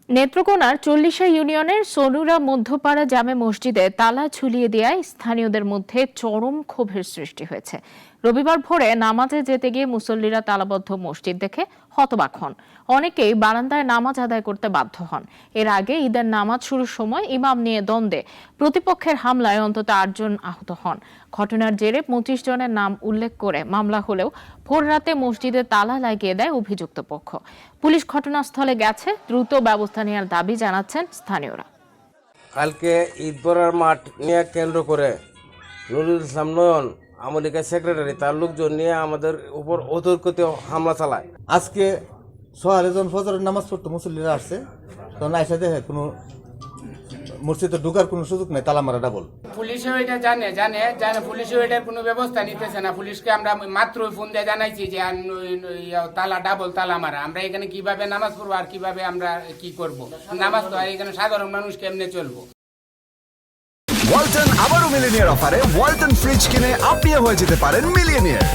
নেত্রকোনার ৪০ ইউনিয়নের সোনুরা মধ্যপাড়া জামে মসজিদে তালা ঝুলিয়ে দেওয়ায় স্থানীয়দের মধ্যে চরম ক্ষোভের সৃষ্টি হয়েছে। রবিবার ভোরে নামাজে যেতে গিয়ে মুসল্লিরা তালাবদ্ধ মসজিদ দেখে হতবাক হন। অনেকেই বারান্দায় নামাজ আদায় করতে বাধ্য হন। এর আগে ঈদের নামাজ শুরুর সময় ইমাম নিয়ে দ্বন্দ্বে প্রতিপক্ষের হামলায় অন্তত ৮ জন আহত হন। ঘটনার জেরে ২৫ জনের নাম উল্লেখ করে মামলা হলেও ভোররাতে মসজিদে তালা লাগিয়ে দেয় অভিযুক্ত পক্ষ। পুলিশ ঘটনাস্থলে গেছে, দ্রুত ব্যবস্থা নেওয়ার দাবি জানাচ্ছেন স্থানীয়রা। কালকে ঈদবরার মাঠ নিয়ে কেন্দ্র করে নুরুল ইসলাম নয়ন আওয়ামী লীগের সেক্রেটারি তার লোকজন নিয়ে আমাদের উপর অতর্কিত হামলা চালায়। আজকে সকালে যখন ফজরের নামাজ পড়তে মুসল্লিরা আসছে তখন আইসা দেখে কোনো মসজিদে ঢুকার কোনো সুযোগ নেই, তালা মারা ডাবল। পুলিশও এটা জানে পুলিশও এটার কোনো ব্যবস্থা নিতেছে না। পুলিশকে আমরা মাত্র ফোন দিয়ে জানাইছি যে তালা ডাবল তালা মারা। আমরা এখানে কিভাবে নামাজ পড়বো আর কিভাবে আমরা কি করব? নামাজ তো আর এখানে সাধারণ মানুষ কেমনে চলবো? ওয়ালটন আবারও মিলিনিয়ার অফারে ওয়ালটন ফ্রিজ কিনে আপনিও হয়ে যেতে পারেন মিলিয়নিয়ার।